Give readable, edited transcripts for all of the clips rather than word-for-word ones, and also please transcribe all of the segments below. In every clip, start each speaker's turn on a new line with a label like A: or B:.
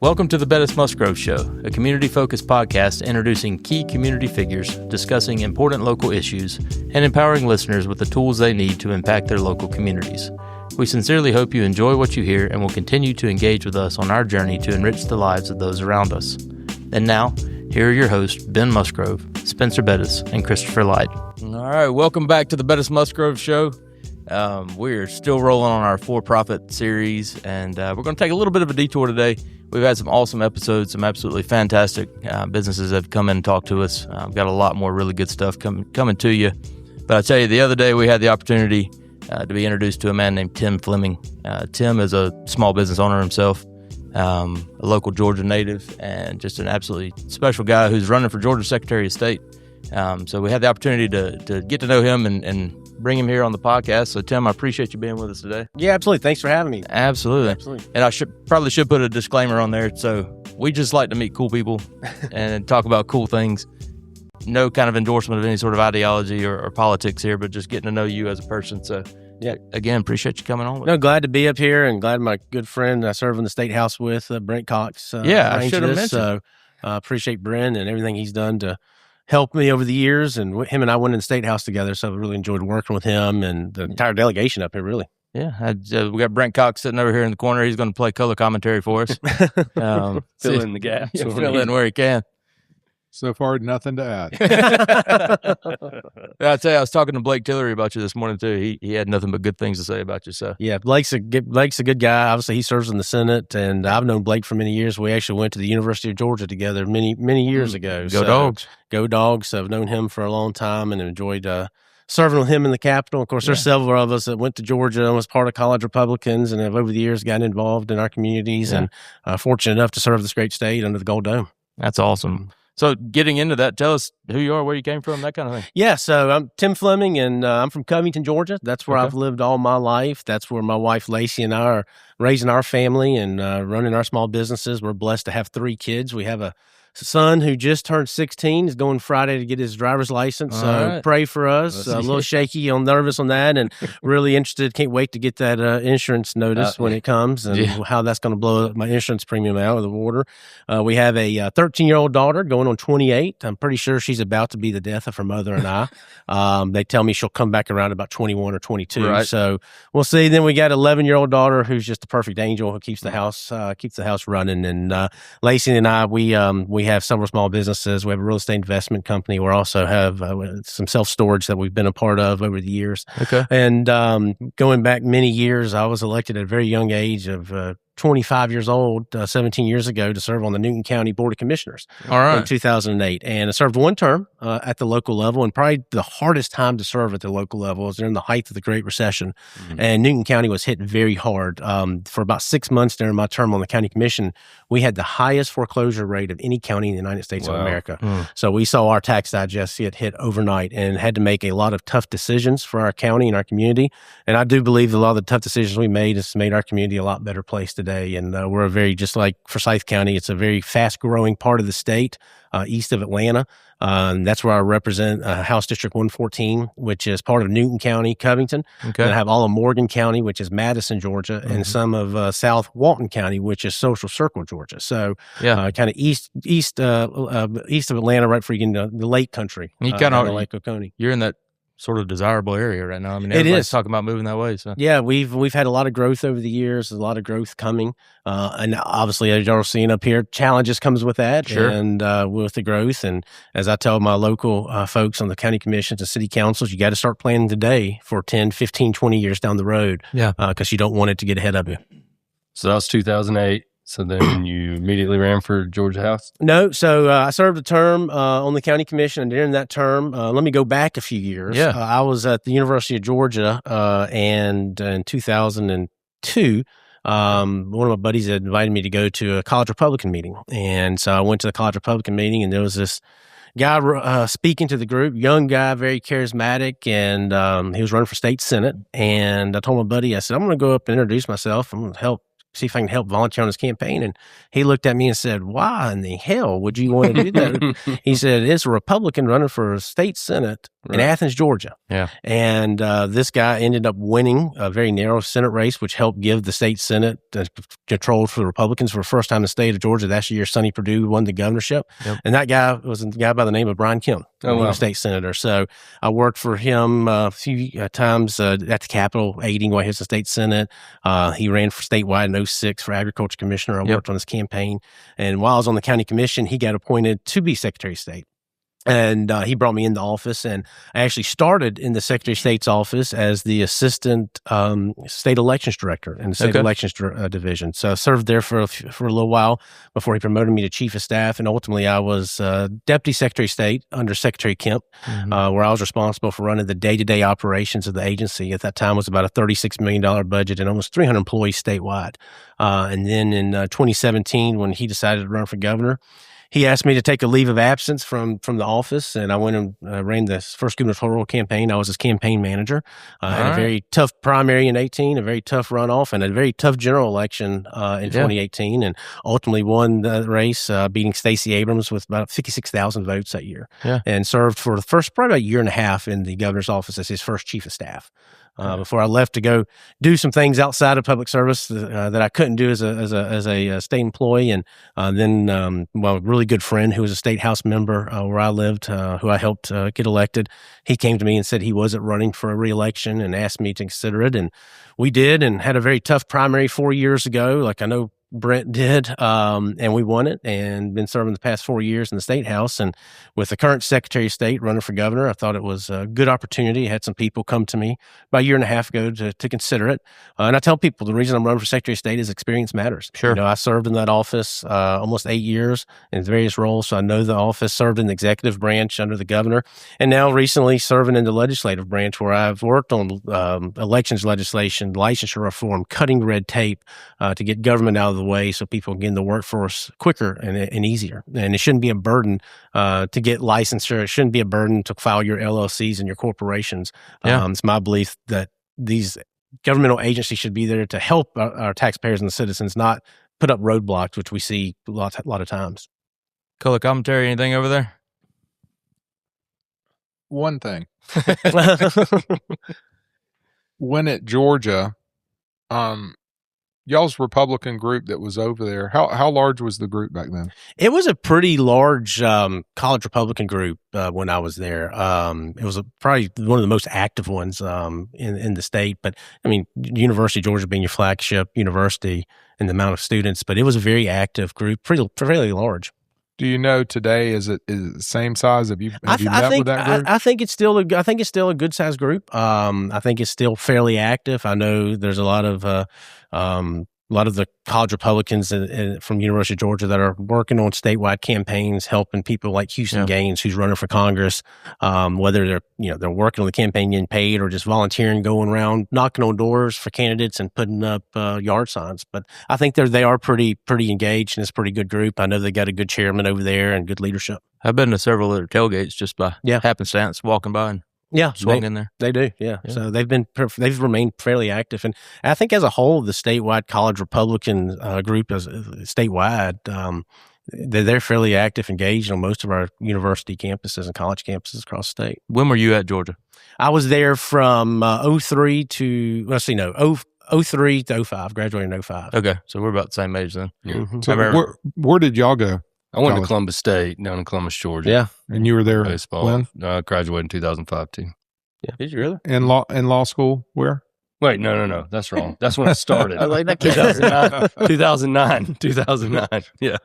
A: Welcome to the Bettis Musgrove Show, a community-focused podcast introducing key community figures, discussing important local issues, and empowering listeners with the tools they need to impact their local communities. We sincerely hope you enjoy what you hear and will continue to engage with us on our journey to enrich the lives of those around us. And now, here are your hosts, Ben Musgrove, Spencer Bettis, and Christopher Light. All right, welcome back to the Bettis Musgrove Show. We're still rolling on our for-profit series, and we're going to take a little bit of a detour today. We've had some awesome episodes, some absolutely fantastic businesses that have come in and talked to us. We've got a lot more really good stuff coming to you. But I tell you, the other day we had the opportunity to be introduced to a man named Tim Fleming. Tim is a small business owner himself, a local Georgia native, and just an absolutely special guy who's running for Georgia Secretary of State. So we had the opportunity to get to know him and bring him here on the podcast. So, Tim, I appreciate you being with us today.
B: Yeah, absolutely. Thanks for having me.
A: Absolutely. And I probably should put a disclaimer on there. So we just like to meet cool people and talk about cool things. No kind of endorsement of any sort of ideology or politics here, but just getting to know you as a person. So, yeah, again, appreciate you coming on.
B: Glad to be up here, and glad my good friend I serve in the State House with, Brent Cox.
A: I should have mentioned.
B: So appreciate Brent and everything he's done to helped me over the years, and him and I went in the State House together, so I really enjoyed working with him and the entire delegation up here, really.
A: Yeah, we got Brent Cox sitting over here in the corner. He's going to play color commentary for us.
B: Fill in the gap.
A: Fill in where he can.
C: So far, nothing to add.
A: I'll tell you, I was talking to Blake Tillery about you this morning, too. He had nothing but good things to say about you. So
B: yeah, Blake's a good guy. Obviously, he serves in the Senate, and I've known Blake for many years. We actually went to the University of Georgia together many years ago.
A: Go Dogs.
B: Go Dogs. So I've known him for a long time and enjoyed serving with him in the Capitol. Of course, there's several of us that went to Georgia and was part of college Republicans and have over the years gotten involved in our communities and fortunate enough to serve this great state under the Gold Dome.
A: That's awesome. So getting into that, tell us who you are, where you came from, that kind of thing.
B: Yeah, so I'm Tim Fleming, and I'm from Covington, Georgia. That's where I've lived all my life. That's where my wife, Lacey, and I are raising our family and running our small businesses. We're blessed to have 3 kids. We have a son who just turned 16, is going Friday to get his driver's license. So pray for us. A little shaky, nervous on that, and really interested. Can't wait to get that insurance notice when it comes and how that's going to blow my insurance premium out of the water. We have a 13-year-old daughter going on 28. I'm pretty sure she's about to be the death of her mother and I. They tell me she'll come back around about 21 or 22. Right. So we'll see. Then we got an 11-year-old daughter who's just a perfect angel who keeps the house running. And Lacey and I, we have several small businesses. We have a real estate investment company. We also have some self-storage that we've been a part of over the years. Okay. And going back many years, I was elected at a very young age of 25 years old, 17 years ago, to serve on the Newton County Board of Commissioners in 2008. And I served one term at the local level, and probably the hardest time to serve at the local level was during the height of the Great Recession. Mm-hmm. And Newton County was hit very hard. For about 6 months during my term on the county commission, we had the highest foreclosure rate of any county in the United States of America. So we saw our tax digest get hit overnight and had to make a lot of tough decisions for our county and our community. And I do believe a lot of the tough decisions we made has made our community a lot better place today. And we're a very, just like Forsyth County, it's a very fast-growing part of the state east of Atlanta. That's where I represent House District 114, which is part of Newton County, Covington. Okay. And I have all of Morgan County, which is Madison, Georgia, and some of South Walton County, which is Social Circle, Georgia. So kind of east of Atlanta, right before you get into the Lake Country, Lake Oconee.
A: You're in that sort of desirable area right now. I mean, everybody's talking about moving that way. So
B: yeah, we've had a lot of growth over the years. There's a lot of growth coming, and obviously, as y'all are seeing up here, challenges comes with that, and with the growth. And as I tell my local folks on the county commissions and city councils, you got to start planning today for 10, 15, 20 years down the road. Yeah, because you don't want it to get ahead of you.
D: So that was 2008. So then you immediately ran for Georgia House?
B: No. So I served a term on the county commission, and during that term, let me go back a few years. Yeah. I was at the University of Georgia, and in 2002, one of my buddies had invited me to go to a college Republican meeting. And so I went to the college Republican meeting, and there was this guy speaking to the group, young guy, very charismatic, and he was running for state senate. And I told my buddy, I said, I'm going to go up and introduce myself. I'm going to see if I can help volunteer on his campaign. And he looked at me and said, why in the hell would you want to do that? He said, it's a Republican running for a state senate in Athens, Georgia.
A: Yeah.
B: And this guy ended up winning a very narrow Senate race, which helped give the state Senate control for the Republicans for the first time in the state of Georgia. That's the year Sonny Perdue won the governorship. Yep. And that guy was a guy by the name of Brian Kemp, a state senator. So I worked for him a few times at the Capitol, aiding while he was in the state Senate. He ran for statewide in 2006 for agriculture commissioner. I worked on his campaign. And while I was on the county commission, he got appointed to be Secretary of State. And he brought me into office, and I actually started in the Secretary of State's office as the assistant state elections director in the state elections division. So I served there for a little while before he promoted me to chief of staff, and ultimately I was deputy Secretary of State under Secretary Kemp, where I was responsible for running the day-to-day operations of the agency. At that time, it was about a $36 million budget and almost 300 employees statewide. And then in 2017, when he decided to run for governor, he asked me to take a leave of absence from the office, and I went and ran the first gubernatorial campaign. I was his campaign manager. Had a very tough primary in 2018, a very tough runoff, and a very tough general election in 2018, and ultimately won the race, beating Stacey Abrams with about 56,000 votes that year, and served for the first probably about a year and a half in the governor's office as his first chief of staff. Before I left to go do some things outside of public service that I couldn't do as a state employee, and then a really good friend who was a state house member where I lived, who I helped get elected, he came to me and said he wasn't running for a re-election and asked me to consider it, and we did, and had a very tough primary 4 years ago, like I know Brent did, and we won it, and been serving the past 4 years in the State House. And with the current Secretary of State running for governor, I thought it was a good opportunity. I had some people come to me about a year and a half ago to consider it. And I tell people the reason I'm running for Secretary of State is experience matters.
A: Sure.
B: You know, I served in that office almost 8 years in various roles, so I know the office, served in the executive branch under the governor, and now recently serving in the legislative branch where I've worked on elections legislation, licensure reform, cutting red tape to get government out of the way so people can get in the workforce quicker and easier. And it shouldn't be a burden to get licensure. It shouldn't be a burden to file your LLCs and your corporations. It's my belief that these governmental agencies should be there to help our taxpayers and the citizens, not put up roadblocks, which we see a lot of times.
A: Color commentary, anything over there?
C: One thing. When at Georgia, y'all's Republican group that was over there, how large was the group back then?
B: It was a pretty large college Republican group when I was there. It was probably one of the most active ones in the state. But, I mean, University of Georgia being your flagship university and the amount of students, but it was a very active group, fairly large.
C: Do you know today, is it the same size? Have you met with that group?
B: I think it's still a good sized group. I think it's still fairly active. I know there's a lot of the college Republicans from University of Georgia that are working on statewide campaigns, helping people like Houston Gaines, who's running for Congress, whether they're working on the campaign getting paid or just volunteering, going around knocking on doors for candidates and putting up yard signs. But I think they are pretty engaged, and it's a pretty good group. I know they got a good chairman over there and good leadership.
A: I've been to several of their tailgates just by happenstance, walking by and swing in there.
B: They do, yeah. So they've remained fairly active, and I think as a whole, the statewide college Republican group is statewide. They're fairly active, engaged on most of our university campuses and college campuses across the state.
A: When were you at Georgia?
B: I was there from 03 to 03 to 05. Graduated in 05.
A: Okay, so we're about the same age then.
C: Yeah. Mm-hmm. So where did y'all go?
D: I went to Columbus State down in Columbus, Georgia.
B: Yeah,
C: and you were there.
D: Baseball. I graduated in 2005 too.
B: Yeah, did you really?
C: In law school, where?
D: Wait, no, that's wrong. That's when I started.
B: I like that.
D: 2009. Yeah,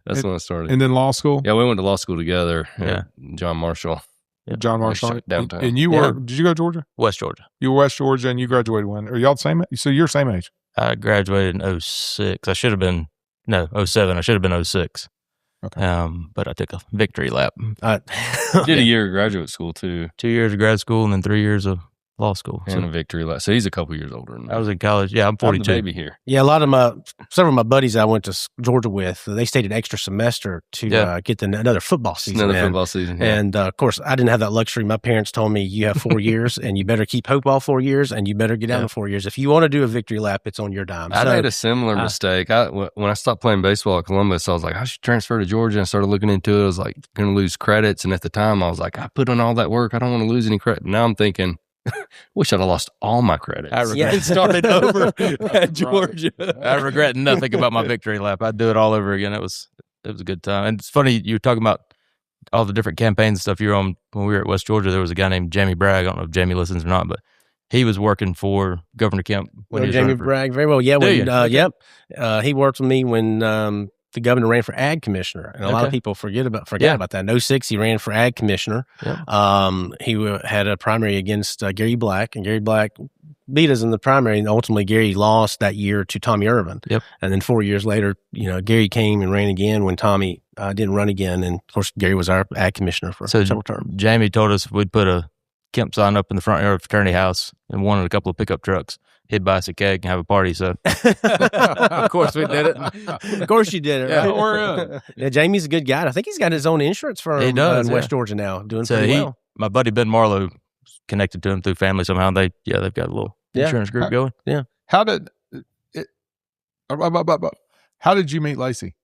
D: that's when I started.
C: And then law school.
D: Yeah, we went to law school together. Yeah, John Marshall.
C: Yeah. John Marshall
D: downtown.
C: And you were? Did you go to Georgia?
A: West Georgia.
C: You were West Georgia, and you graduated when? Are y'all the same? So you're same age.
A: I graduated in 06. I should have been 07. I should have been 06. Okay. But I took a victory lap.
D: Did a year of graduate school too.
A: 2 years of grad school and then 3 years of law school.
D: And a victory lap. So he's a couple years older than me.
A: I was in college. Yeah, I'm 42.
D: Baby here.
B: Yeah, several of my buddies I went to Georgia with, they stayed an extra semester to get another football season.
D: Football season. Yeah.
B: And of course, I didn't have that luxury. My parents told me, you have 4 years and you better keep hope all 4 years and you better get out in 4 years. If you want to do a victory lap, it's on your dime.
D: I made a similar mistake. When I stopped playing baseball at Columbus, I was like, I should transfer to Georgia. I started looking into it. I was like, going to lose credits. And at the time, I was like, I put in all that work. I don't want to lose any credit. Now I'm thinking, wish I'd have lost all my credits.
A: I regret started over at Georgia. I regret nothing about my victory lap. I'd do it all over again. It was a good time. And it's funny, you were talking about all the different campaigns and stuff you were on when we were at West Georgia. There was a guy named Jamie Bragg. I don't know if Jamie listens or not, but he was working for Governor Kemp.
B: Jamie Bragg, very well. Yeah, he worked with me when the governor ran for ag commissioner, and a lot of people forget about that. In 2006, he ran for ag commissioner. Yep. He had a primary against Gary Black, and Gary Black beat us in the primary, and ultimately Gary lost that year to Tommy Irvin.
A: Yep.
B: And then 4 years later, Gary came and ran again when Tommy didn't run again, and of course Gary was our ag commissioner for several terms.
A: Jamie told us we'd put a Kemp sign up in the front yard of the fraternity house and wanted a couple of pickup trucks. He'd buy us a cake and have a party. So, of course, we did it.
B: Of course, you did it. Right? Yeah, Jamie's a good guy. I think he's got his own insurance firm in West Georgia now, doing pretty well.
A: My buddy Ben Marlowe connected to him through family somehow. They've got a little insurance group going.
B: Yeah.
C: How did you meet Lacey?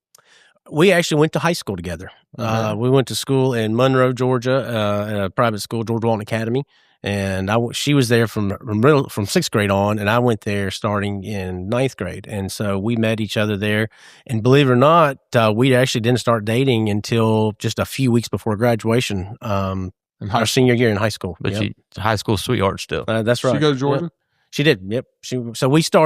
B: We actually went to high school together. We went to school in Monroe, Georgia, at a private school, George Walton Academy. And she was there from sixth grade on, and I went there starting in ninth grade. And so we met each other there. And believe it or not, we actually didn't start dating until just a few weeks before graduation, our senior year in high school.
A: But she's high school sweetheart still.
B: That's right.
C: She goes to Georgia?
B: Yep. She did. Yep.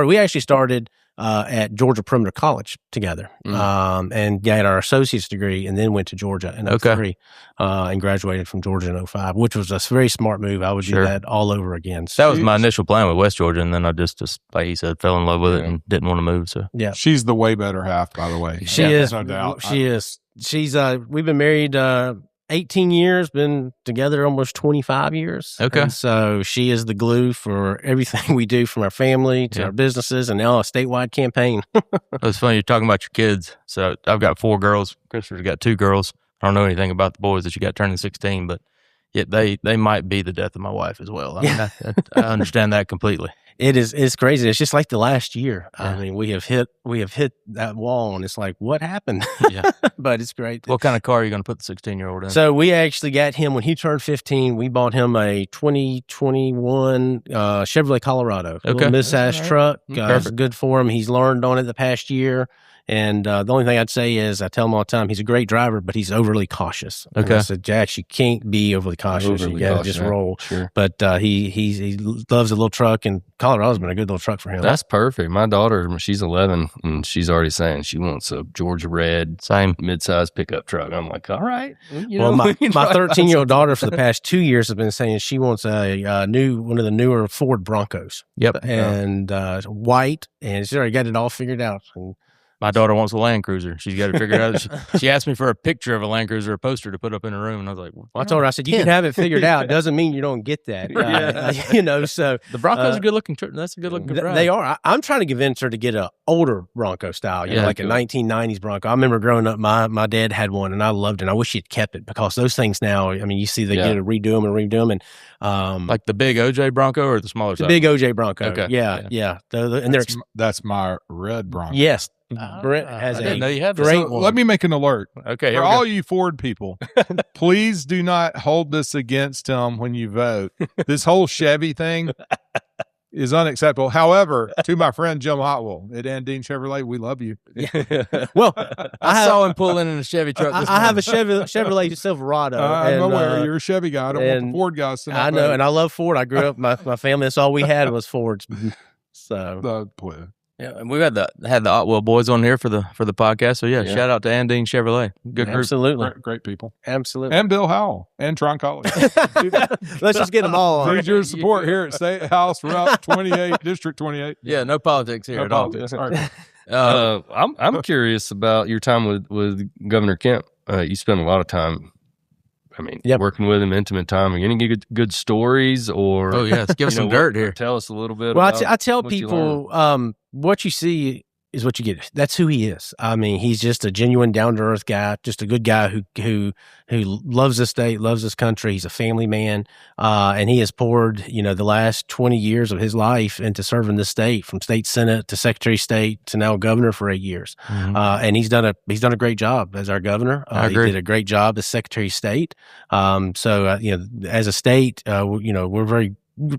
B: We actually started at Georgia Perimeter College together, and got our associate's degree, and then went to Georgia in 2003, and graduated from Georgia in 2005, which was a very smart move. I would do that all over again.
A: So that was my initial plan with West Georgia, and then I just like he said, fell in love with it and didn't want to move. So
B: yeah,
C: she's the way better half, by the way.
B: She is.
C: No doubt.
B: She is. She's. We've been married 18 years, been together almost 25 years.
A: Okay.
B: And so she is the glue for everything we do, from our family to our businesses, and now a statewide campaign.
A: It's funny you're talking about your kids. So I've got 4 girls. Christopher's got 2 girls. I don't know anything about the boys that you got turning 16, but yet they might be the death of my wife as well. I mean, I understand that completely.
B: It's crazy. It's just like the last year. Yeah. I mean, we have hit that wall, and it's like, what happened?
A: Yeah.
B: But it's great.
A: What kind of car are you going to put the 16-year-old in?
B: So we actually got him when he turned 15. We bought him a 2021 Chevrolet Colorado, a little mid-sized truck. It's good for him. He's learned on it the past year. And the only thing I'd say is, I tell him all the time, he's a great driver, but he's overly cautious.
A: Okay.
B: And I said, Jax, you can't be overly cautious. You got to just roll.
D: Sure.
B: But he loves a little truck, and Colorado's been a good little truck for him.
D: That's perfect. My daughter, she's 11, and she's already saying she wants a Georgia red, same mid-size pickup truck. I'm like, all right.
B: My 13-year-old daughter for the past 2 years has been saying she wants one of the newer Ford Broncos.
A: Yep.
B: And white, and she's already got it all figured out. And
A: my daughter wants a Land Cruiser. She's got to figure it out. She asked me for a picture of a Land Cruiser, a poster to put up in her room, and I was like,
B: I told her, I said, you can have it figured out. Doesn't mean you don't get that. So
A: the Bronco's a good looking. That's a good looking.
B: They are. I'm trying to convince her to get an older Bronco style, like a 1990s Bronco. I remember growing up, my dad had one, and I loved it. And I wish he'd kept it, because those things now, I mean, you see they get to redo them, and
A: like the big OJ Bronco or the smaller size?
B: The big OJ Bronco.
A: Okay.
B: Yeah.
C: That's my red Bronco.
B: Yes. Brent has a great one.
C: Let me make an alert.
A: Okay.
C: For all you Ford people, please do not hold this against him when you vote. This whole Chevy thing is unacceptable. However, to my friend Jim Hotwell at Andine Chevrolet, we love you.
B: Well,
A: I saw him pulling in a Chevy truck.
B: I have a Chevrolet Silverado.
C: I'm aware you're a Chevy guy. I don't want the Ford guys.
B: I know, and I love Ford. I grew up, my family, that's all we had was Fords. So
A: yeah, and we had the Otwell boys on here for the podcast. So shout out to Andine Chevrolet. Good group.
B: Absolutely.
C: Great people.
B: Absolutely.
C: And Bill Howell and Tron College.
B: Let's just get them all on.
C: Need your support here at State House Route 28, District 28.
A: Yeah, no politics here at all.
C: All right.
D: I'm curious about your time with Governor Kemp. You spent a lot of time I mean,
B: Yep.
D: working with him, intimate time. Are you going to get good stories or?
A: Oh, yeah. Let's give us some dirt here.
D: Tell us a little bit
B: Well,
D: about
B: I tell
D: what you
B: people, what you see is what you get. That's who he is. I mean, he's just a genuine, down to earth guy, just a good guy who loves this state, loves this country. He's a family man, and he has poured, the last 20 years of his life into serving this state, from state senate to secretary of state to now governor for 8 years.
A: Mhm.
B: And he's done a great job as our governor.
A: I agree.
B: He did a great job as secretary of state. As a state, we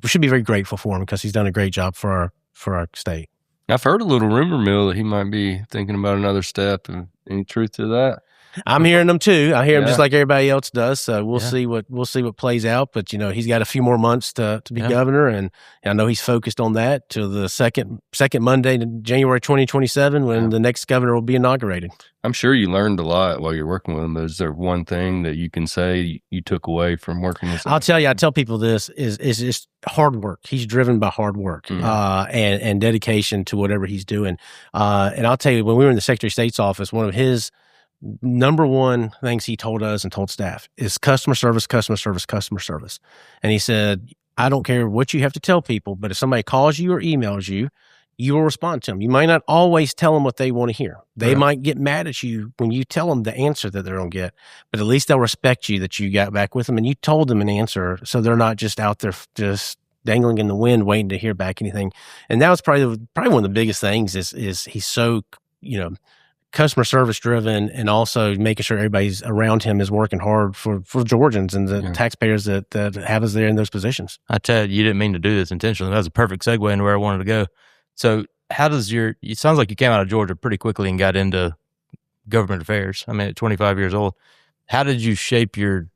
B: should be very grateful for him because he's done a great job for our state.
D: I've heard a little rumor mill that he might be thinking about another step. Any truth to that?
B: I'm hearing them too. I hear them just
D: Yeah.
B: like everybody else does. So we'll
A: Yeah.
B: see what plays out. But he's got a few more months to be governor, and I know he's focused on that till the second Monday in January 2027 when the next governor will be inaugurated.
D: I'm sure you learned a lot while you're working with him. Is there one thing that you can say you took away from working with him?
B: I'll tell you. I tell people this is just hard work. He's driven by hard work and dedication to whatever he's doing. And I'll tell you, when we were in the Secretary of State's office, one of his number one things he told us and told staff is customer service, customer service, customer service. And he said, I don't care what you have to tell people, but if somebody calls you or emails you, you will respond to them. You might not always tell them what they want to hear. They might get mad at you when you tell them the answer that they're going to get, but at least they'll respect you that you got back with them and you told them an answer, so they're not just out there just dangling in the wind waiting to hear back anything. And that was probably one of the biggest things is he's so, customer service driven, and also making sure everybody's around him is working hard for Georgians and the taxpayers that have us there in those positions.
A: I tell you, you didn't mean to do this intentionally. That was a perfect segue into where I wanted to go. So how does it sounds like you came out of Georgia pretty quickly and got into government affairs. I mean, at 25 years old, how did you shape your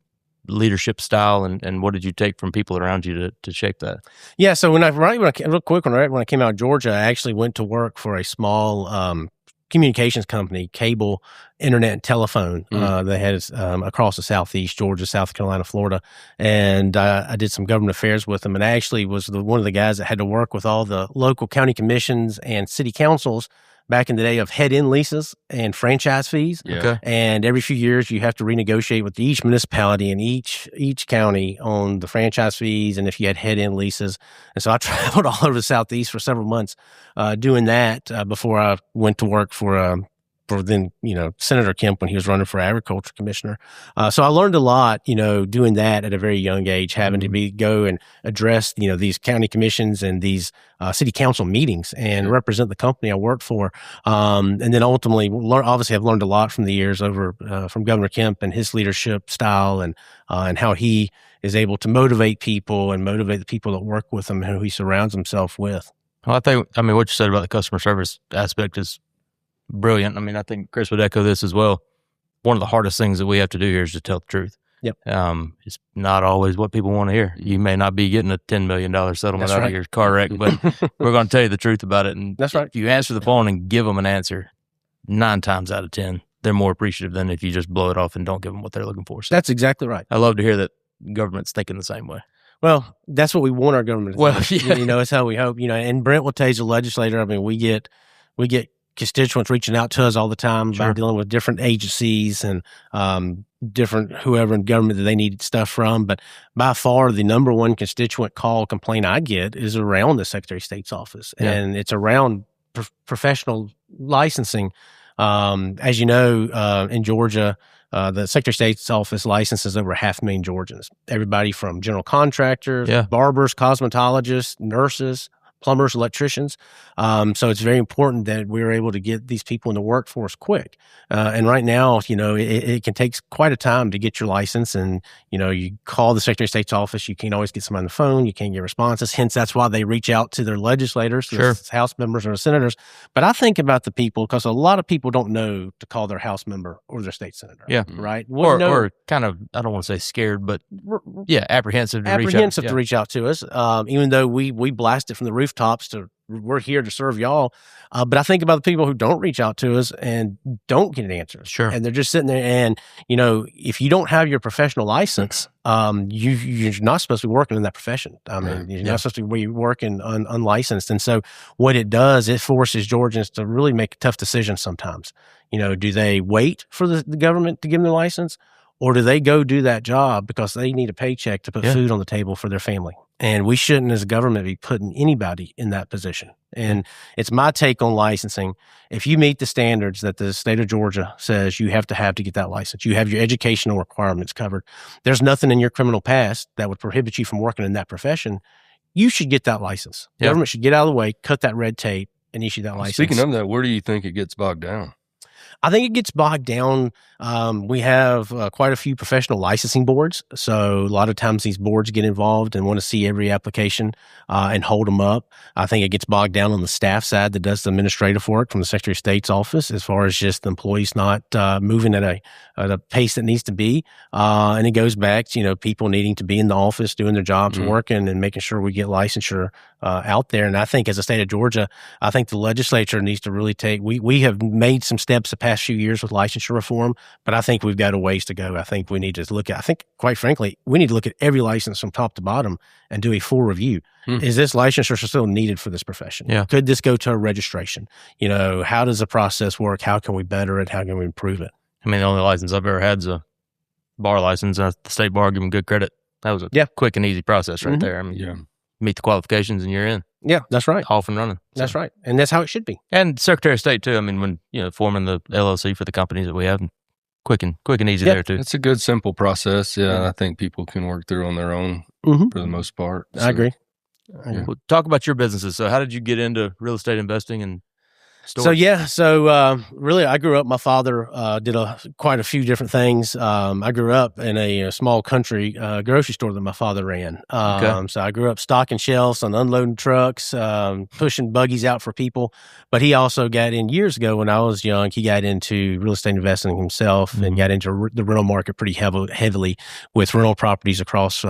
A: leadership style, and what did you take from people around you to shape that?
B: Yeah. So when I came out of Georgia, I actually went to work for a small, communications company, cable, internet, and telephone. They had across the Southeast, Georgia, South Carolina, Florida, and I did some government affairs with them. And I actually was one of the guys that had to work with all the local county commissions and city councils back in the day of head-in leases and franchise fees.
D: Yeah.
A: Okay.
B: And every few years, you have to renegotiate with each municipality and each county on the franchise fees, and if you had head-in leases. And so I traveled all over the Southeast for several months doing that before I went to work for then, Senator Kemp when he was running for agriculture commissioner. So I learned a lot, doing that at a very young age, having to go and address, these county commissions and these city council meetings and represent the company I worked for. And then ultimately, obviously, I've learned a lot from the years over from Governor Kemp and his leadership style and how he is able to motivate people and motivate the people that work with him and who he surrounds himself with.
A: Well, what you said about the customer service aspect is brilliant. I mean, I think Chris would echo this as well. One of the hardest things that we have to do here is to tell the truth.
B: Yep.
A: It's not always what people want to hear. You may not be getting a $10 million settlement
B: That's
A: out
B: right.
A: of your car wreck, but we're going to tell you the truth about it. And
B: That's right.
A: if you answer the phone and give them an answer, 9 times out of 10, they're more appreciative than if you just blow it off and don't give them what they're looking for. So
B: That's exactly right.
A: I love to hear that government's thinking the same way.
B: Well, that's what we want our government to do.
A: Well, yeah.
B: It's how we hope, and Brent will tell you as a legislator, I mean, we get constituents reaching out to us all the time
A: Sure.
B: about dealing with different agencies and different whoever in government that they need stuff from. But by far, the number one constituent complaint I get is around the Secretary of State's office, and it's around professional licensing. As you know, in Georgia, the Secretary of State's office licenses over 500,000 Georgians. Everybody from general contractors, barbers, cosmetologists, nurses, plumbers, electricians. So it's very important that we're able to get these people in the workforce quick. And right now, it can take quite a time to get your license. And, you call the Secretary of State's office, you can't always get somebody on the phone, you can't get responses. Hence, that's why they reach out to their legislators,
A: Sure.
B: the House members or the senators. But I think about the people, because a lot of people don't know to call their House member or their state senator.
A: Yeah.
B: Right?
A: Or kind of, I don't want to say scared, but apprehensive to
B: reach out to us, even though we blast it from the rooftops we're here to serve y'all. But I think about the people who don't reach out to us and don't get an answer.
A: Sure.
B: And they're just sitting there, and, if you don't have your professional license, you're not supposed to be working in that profession. I mean, you're not supposed to be working unlicensed. And so what it does, it forces Georgians to really make tough decisions sometimes. Do they wait for the government to give them the license? or do they go do that job because they need a paycheck to put food on the table for their family? And we shouldn't, as a government, be putting anybody in that position. And it's my take on licensing. If you meet the standards that the state of Georgia says you have to get that license, you have your educational requirements covered, there's nothing in your criminal past that would prohibit you from working in that profession, you should get that license. The government should get out of the way, cut that red tape, and issue that license.
D: Speaking of that, where do you think it gets bogged down?
B: I think it gets bogged down. We have quite a few professional licensing boards. So a lot of times these boards get involved and want to see every application and hold them up. I think it gets bogged down on the staff side that does the administrative work from the Secretary of State's office, as far as just the employees not moving at a pace that needs to be. And it goes back to, people needing to be in the office, doing their jobs, working, and making sure we get licensure out there. And I think as a state of Georgia, I think the legislature needs to really we have made some steps the past few years with licensure reform, but I think we've got a ways to go. I think we need to quite frankly, we need to look at every license from top to bottom and do a full review. Is this licensure still needed for this profession?
A: Yeah.
B: Could this go to a registration? How does the process work? How can we better it? How can we improve it?
A: I mean, the only license I've ever had is a bar license. The state bar give them good credit. That was a quick and easy process right there. I mean, you meet the qualifications and you're in.
B: Yeah, that's right.
A: Off and running.
B: That's right. And that's how it should be.
A: And Secretary of State too. I mean, when forming the LLC for the companies that we have, quick and easy there too.
D: It's a good, simple process. Yeah, I think people can work through on their own for the most part. So.
B: I agree.
A: Well, talk about your businesses. So how did you get into real estate investing and
B: storage? Really, I grew up, my father did quite a few different things. I grew up in a small country grocery store that my father ran. So I grew up stocking shelves on unloading trucks, pushing buggies out for people. But he also got in years ago when I was young, he got into real estate investing himself and got into the rental market pretty heavily with rental properties across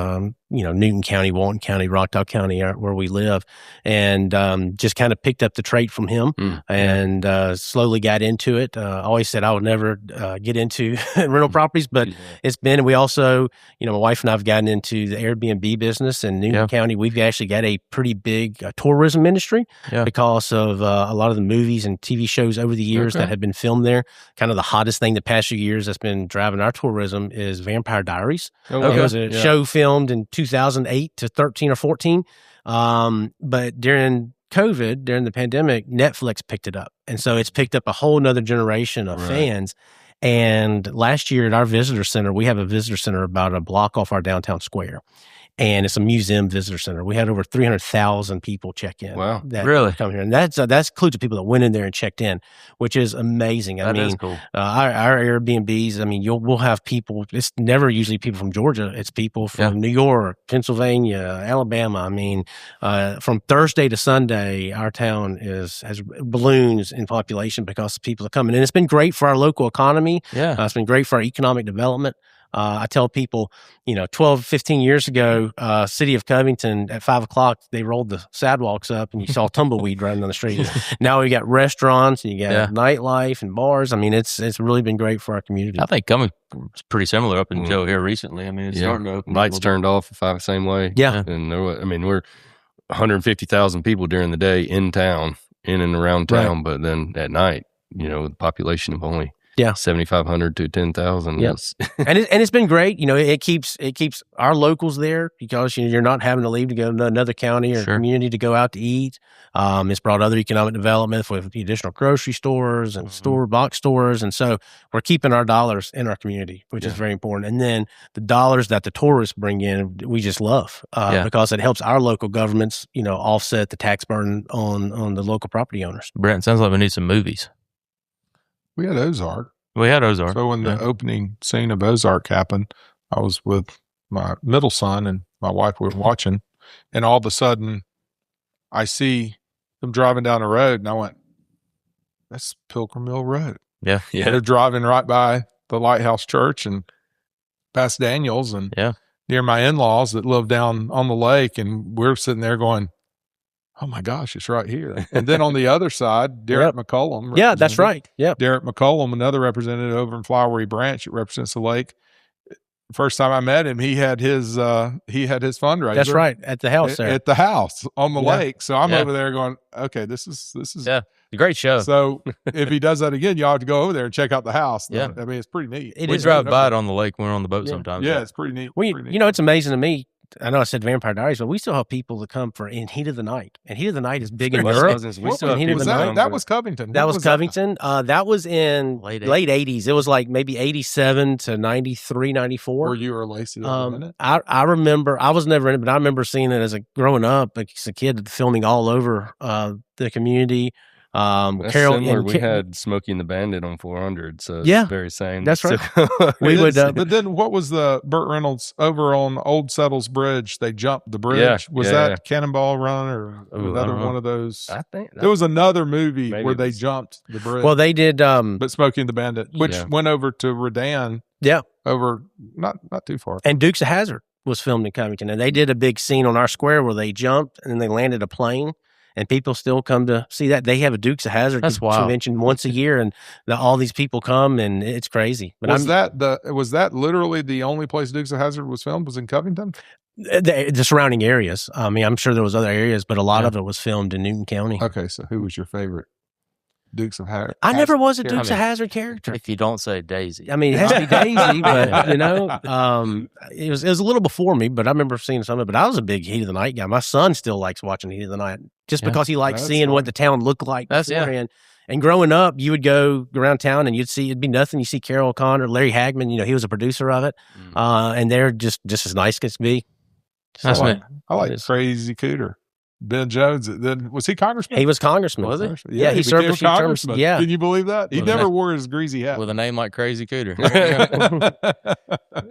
B: Newton County, Walton County, Rockdale County, where we live, and just kind of picked up the trait from him and slowly got into it. Always said I would never get into rental properties, but it's been, and we also, my wife and I have gotten into the Airbnb business in Newton County. We've actually got a pretty big tourism industry because of a lot of the movies and TV shows over the years that have been filmed there. Kind of the hottest thing the past few years that's been driving our tourism is Vampire Diaries. It was a show filmed in 2008 to 13 or 14. But during COVID, during the pandemic, Netflix picked it up. And so it's picked up a whole nother generation of fans. And last year at our visitor center, we have a visitor center about a block off our downtown square. And it's a museum visitor center. We had over 300,000 people check in.
D: Wow.
B: That
A: really?
B: Come here. And that includes the people that went in there and checked in, which is amazing.
A: That is cool.
B: Our Airbnbs, we'll have people, it's never usually people from Georgia. It's people from New York, Pennsylvania, Alabama. From Thursday to Sunday, our town has balloons in population because people are coming. And it's been great for our local economy.
A: Yeah.
B: It's been great for our economic development. I tell people, 12, 15 years ago, city of Covington at 5:00, they rolled the sidewalks up and you saw tumbleweed running on the street. Now we got restaurants and you got nightlife and bars. It's really been great for our community.
A: I think Covington's pretty similar up in Joe here recently. It's starting to open.
D: Lights turned off the same way.
B: Yeah.
D: And we're 150,000 people during the day in town, in and around town. But then at night, the population of only 7,500 to 10,000.
B: Yeah. and it's been great. It keeps our locals there because you're not having to leave to go to another county or community to go out to eat. It's brought other economic development with the additional grocery stores and box stores. And so we're keeping our dollars in our community, which is very important. And then the dollars that the tourists bring in, we just love because it helps our local governments, offset the tax burden on the local property owners.
A: Brent, sounds like we need some movies.
C: We had Ozark.
A: So
C: when the opening scene of Ozark happened, I was with my middle son and my wife. We were watching, and all of a sudden, I see them driving down the road, and I went, "That's Pilgrim Mill Road."
A: Yeah.
C: They're driving right by the Lighthouse Church and past Daniels, and near my in-laws that live down on the lake, and we're sitting there going, "Oh my gosh, it's right here." And then on the other side, Derek McCullum.
B: Yeah, that's right. Yeah.
C: Derek McCullum, another representative over in Flowery Branch that represents the lake. First time I met him, he had his fundraiser.
B: That's right. At the house there.
C: At the house on the lake. So I'm over there going, okay, this is
A: Great show.
C: So if he does that again, y'all have to go over there and check out the house.
A: Yeah.
C: I mean, it's pretty neat.
A: We drive by it on the lake when we're on the boat sometimes.
C: Yeah, it's pretty neat.
B: Well,
C: pretty neat.
B: you know, it's amazing to me. I know I said Vampire Diaries, but we still have people that come for In Heat of the Night. And Heat of the Night is big in Europe.
C: That was Covington.
B: That was Covington. That was in late 80s. It was like maybe 87 to 93, 94.
C: Were you or Lacey?
B: I remember, I was never in it, but I remember seeing it as growing up, as a kid, filming all over the community.
D: That's
B: Carol,
D: similar. We had Smokey and the Bandit on 400, so
B: yeah,
D: it's very same.
B: That's right.
C: We would, but then what was the Burt Reynolds over on Old Settles Bridge? They jumped the bridge. Was that Cannonball Run or another one of those? I think there was another movie where they jumped the bridge.
B: Well, they did,
C: but Smokey and the Bandit, which went over to Redan.
B: Yeah,
C: over not too far.
B: And Dukes of Hazzard was filmed in Covington, and they did a big scene on our square where they jumped and then they landed a plane. And people still come to see that. They have a Dukes of Hazzard convention once a year, and all these people come, and it's crazy. But was that literally the only place Dukes of Hazzard was filmed? Was in Covington? The surrounding areas. I mean, I'm sure there was other areas, but a lot of it was filmed in Newton County.
C: Okay, so who was your favorite Dukes of Hazzard?
B: I never was a Dukes of Hazzard character.
A: If you don't say Daisy.
B: I mean, it has to be Daisy, but, you know, it was a little before me, but I remember seeing some of it. But I was a big Heat of the Night guy. My son still likes watching Heat of the Night just because he likes seeing what the town looked like beforehand. And growing up, you would go around town and it'd be nothing. You see Carol O'Connor, Larry Hagman, you know, he was a producer of it. And they're just as nice as can be.
C: I like Crazy Cooter. Ben Jones, then was he congressman?
B: He was congressman.
A: Was he?
B: Yeah, he served a few terms. Yeah.
C: Can you believe that? He never wore his greasy hat.
A: With a name like Crazy Cooter.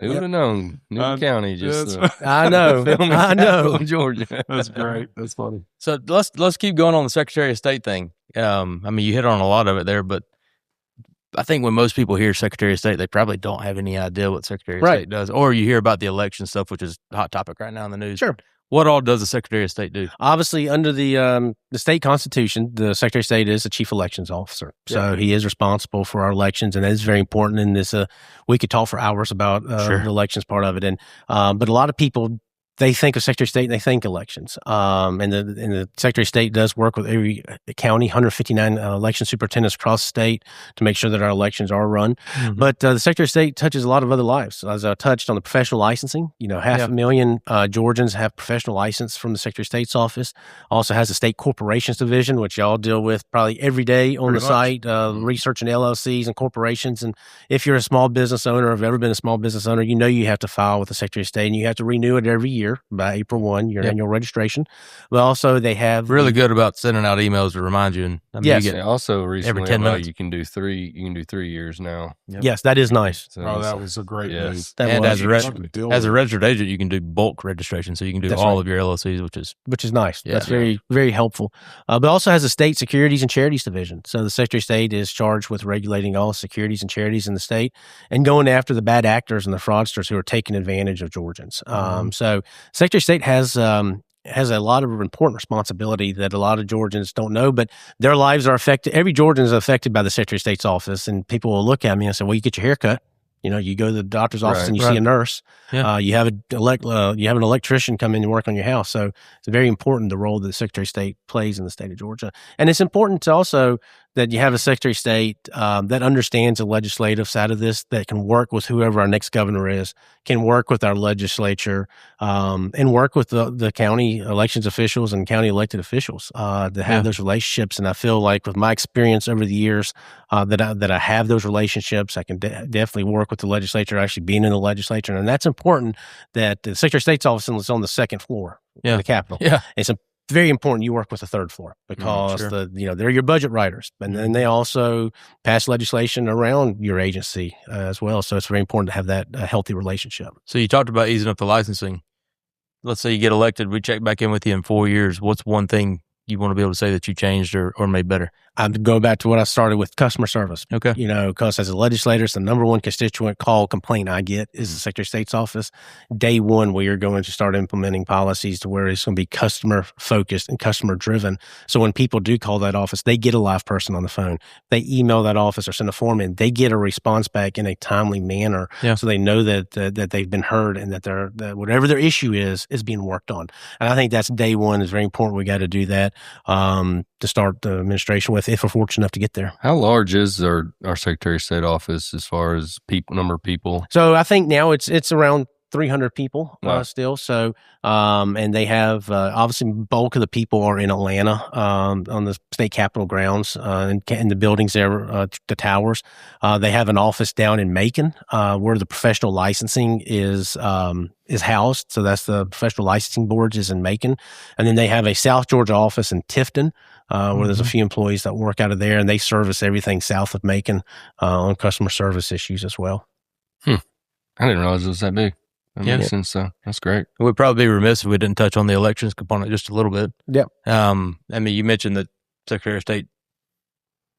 D: Who would have known? Newton County just
B: I know.
D: Georgia.
C: That's great. That's funny.
A: So let's keep going on the Secretary of State thing. I mean, you hit on a lot of it there, but I think when most people hear Secretary of State, they probably don't have any idea what Secretary of State does. Or you hear about the election stuff, which is a hot topic right now in the news.
B: Sure.
A: What all does the Secretary of State do?
B: Obviously, under the state constitution, the Secretary of State is the chief elections officer. So he is responsible for our elections, and that is very important in this. We could talk for hours about the elections part of it. And but a lot of people, they think of Secretary of State and they think elections. And the Secretary of State does work with every county, 159 election superintendents across the state to make sure that our elections are run. Mm-hmm. But the Secretary of State touches a lot of other lives. As I touched on the professional licensing, you know, 500,000 Georgians have professional license from the Secretary of State's office. Also has a state corporations division, which y'all deal with probably every day on the site, researching LLCs and corporations. And if you're a small business owner, or have ever been a small business owner, you know you have to file with the Secretary of State and you have to renew it every year. By April 1, your annual registration. But also they have
A: really good about sending out emails to remind you. And I mean,
D: yes,
A: you get
D: also recently
A: every 10 minutes.
D: You can do 3 years now.
B: Yep. Yes, that is nice.
D: So
C: that was a great move.
A: And as a registered agent, you can do bulk registration, so you can do all of your LLCs, which is
B: nice. That's very, very helpful. But also has a state securities and charities division. So the Secretary of State is charged with regulating all securities and charities in the state and going after the bad actors and the fraudsters who are taking advantage of Georgians. So Secretary of State has a lot of important responsibility that a lot of Georgians don't know, but their lives are affected. Every Georgian is affected by the Secretary of State's office, and people will look at me and say, well, you get your hair cut. You know, you go to the doctor's office and you see a nurse. Yeah. You have an electrician come in and work on your house. So it's very important the role that the Secretary of State plays in the state of Georgia. And it's important to also that you have a Secretary of State that understands the legislative side of this, that can work with whoever our next governor is, can work with our legislature, and work with the county elections officials and county elected officials to have those relationships. And I feel like with my experience over the years that I have those relationships, I can definitely work with the legislature, actually being in the legislature. And that's important that the Secretary of State's office is on the second floor in the Capitol. Yeah. It's very important you work with the third floor because they're your budget writers, and then they also pass legislation around your agency as well. So it's very important to have that healthy relationship.
A: So you talked about easing up the licensing. Let's say you get elected, we check back in with you in 4 years. What's one thing you want to be able to say that you changed or made better?
B: I'd go back to what I started with, customer service.
A: Okay.
B: You know, because as a legislator, it's the number one constituent call complaint I get is the Secretary of State's office. Day one, we are going to start implementing policies to where it's going to be customer focused and customer driven. So when people do call that office, they get a live person on the phone. They email that office or send a form in. They get a response back in a timely manner. Yeah. So they know that they've been heard and that whatever their issue is being worked on. And I think that's day one is very important. We got to do that. start the administration with if we're fortunate enough to get there.
D: How large is our Secretary of State office as far as number of people?
B: So I think now it's around 300 people
D: Wow.
B: still. So, and they have, obviously bulk of the people are in Atlanta, on the state capitol grounds, in the buildings there, the towers. They have an office down in Macon, where the professional licensing is housed. So that's the professional licensing boards is in Macon. And then they have a South Georgia office in Tifton, where there's a few employees that work out of there, and they service everything south of Macon, on customer service issues as well.
D: I didn't realize it was that big. That
A: Yeah.
D: makes sense. So that's great.
A: We'd probably be remiss if we didn't touch on the elections component just a little bit.
B: Yep.
A: I mean, you mentioned that Secretary of State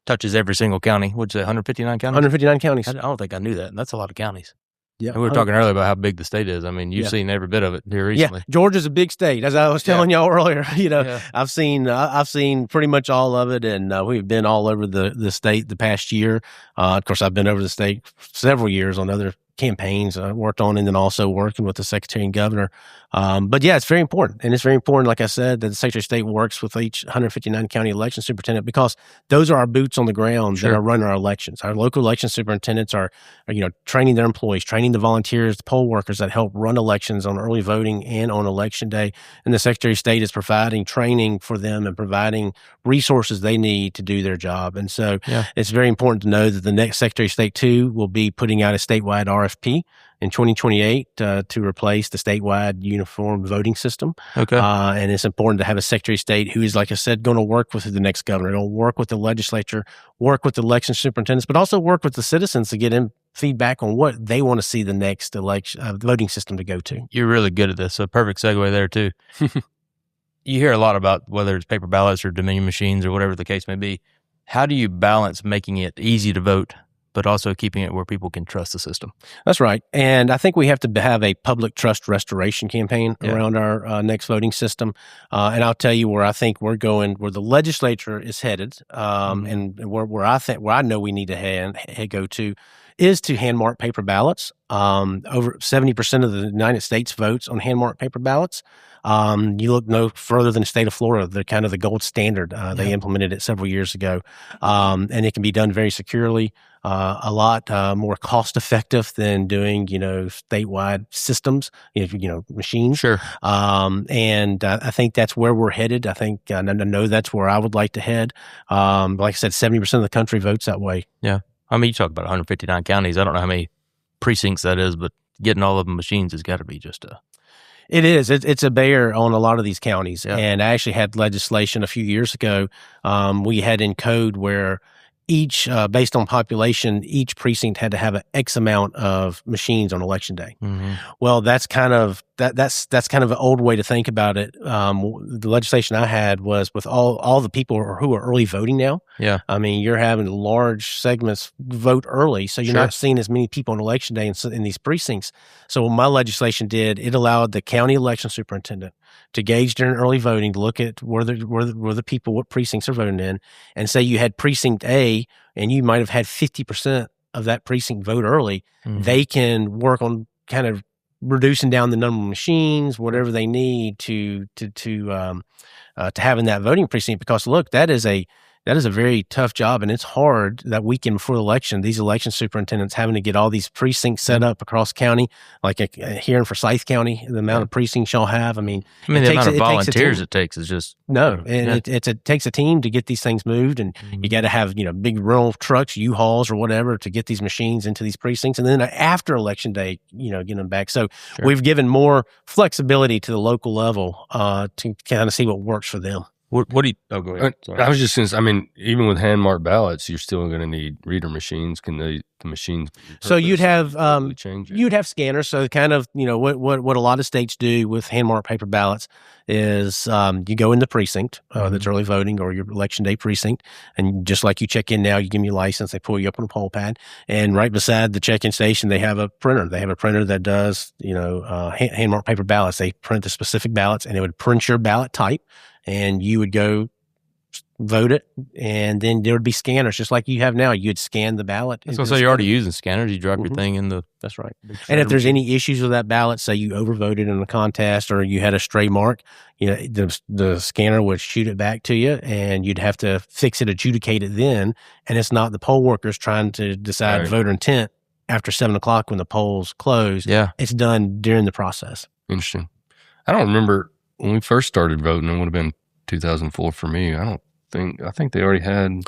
A: touches every single county. What'd you say, 159 counties?
B: 159 counties.
A: I don't think I knew that. And that's a lot of counties.
B: Yeah.
A: And we were talking earlier about how big the state is. I mean, you've seen every bit of it here recently.
B: Yeah, Georgia's a big state, as I was telling y'all earlier.
A: Yeah.
B: I've seen pretty much all of it, and we've been all over the state the past year. Of course, I've been over the state several years on other campaigns I worked on, and then also working with the Secretary and Governor. But yeah, it's very important. And it's very important, like I said, that the Secretary of State works with each 159 county election superintendent, because those are our boots on the ground that are running our elections. Our local election superintendents are training their employees, training the volunteers, the poll workers that help run elections on early voting and on election day. And the Secretary of State is providing training for them and providing resources they need to do their job. And so it's very important to know that the next Secretary of State, too, will be putting out a statewide RFP in 2028 to replace the statewide uniform voting system.
A: Okay.
B: And it's important to have a Secretary of State who is, like I said, going to work with the next governor, going to work with the legislature, work with the election superintendents, but also work with the citizens to get feedback on what they want to see the next election voting system to go to.
A: You're really good at this. So perfect segue there, too. You hear a lot about whether it's paper ballots or Dominion machines or whatever the case may be. How do you balance making it easy to vote, but also keeping it where people can trust the system?
B: That's right. And I think we have to have a public trust restoration campaign around our next voting system. And I'll tell you where I think we're going, where the legislature is headed, and where I know we need to go to is to hand-mark paper ballots. Over 70% of the United States votes on hand-marked paper ballots. You look no further than the state of Florida. They're kind of the gold standard. They implemented it several years ago. And it can be done very securely, a lot more cost effective than doing, statewide systems, machines.
A: Sure.
B: And I think that's where we're headed. I think, I know that's where I would like to head. Like I said, 70% of the country votes that way.
A: Yeah. I mean, you talk about 159 counties. I don't know how many precincts that is, but getting all of them machines has got to be just
B: It is. It's a bear on a lot of these counties. Yeah. And I actually had legislation a few years ago. We had in code where each, based on population, each precinct had to have an X amount of machines on election day. Mm-hmm. Well, that's kind of an old way to think about it. The legislation I had was with all the people who are early voting now.
A: Yeah.
B: I mean, you're having large segments vote early, so you're not seeing as many people on election day in these precincts. So what my legislation did, it allowed the county election superintendent to gauge during early voting, to look at where the people, what precincts are voting in, and say you had precinct A and you might have had 50% of that precinct vote early. Mm-hmm. They can work on kind of reducing down the number of machines, whatever they need to having that voting precinct. Because look, that is a very tough job, and it's hard that weekend before the election. These election superintendents having to get all these precincts set up across county, like here in Forsyth County, the amount of precincts y'all have. I mean,
A: the amount of volunteers it takes is just
B: it takes a team to get these things moved, and you got to have big rental trucks, U-Hauls or whatever, to get these machines into these precincts, and then after election day, get them back. So we've given more flexibility to the local level to kind of see what works for them.
A: What do you? Oh, go ahead.
D: I was just going to say, I mean, even with hand-marked ballots, you're still going to need reader machines. Can the machines?
B: So you'd have scanners. So kind of what a lot of states do with hand-marked paper ballots is you go in the precinct that's early voting or your election day precinct, and just like you check in now, you give me a license, they pull you up on a poll pad, and right beside the check-in station, they have a printer. They have a printer that does hand-marked paper ballots. They print the specific ballots, and it would print your ballot type. And you would go vote it, and then there would be scanners, just like you have now. You'd scan the ballot.
A: So you're already using scanners. You drop your thing in the.
B: That's right. And if there's any issues with that ballot, say you overvoted in a contest or you had a stray mark, the scanner would shoot it back to you, and you'd have to fix it, adjudicate it then. And it's not the poll workers trying to decide voter intent after 7:00 when the polls close.
A: Yeah,
B: it's done during the process.
D: Interesting. I don't remember when we first started voting. It would have been 2004 for me. I think they already had.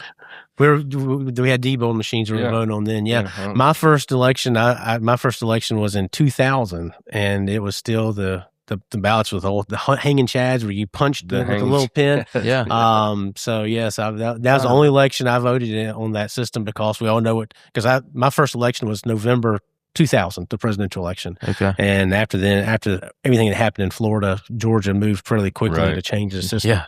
B: We had debo machines we were voting on then. Yeah. My first election, my first election was in 2000, and it was still the ballots with the hanging chads where you punched with a little pin.
A: Yeah.
B: So yes, that was the only election I voted in on that system, because we all know it. Because my first election was November 2000, the presidential election.
A: Okay.
B: And after everything that happened in Florida, Georgia moved fairly quickly to change the system.
A: Yeah.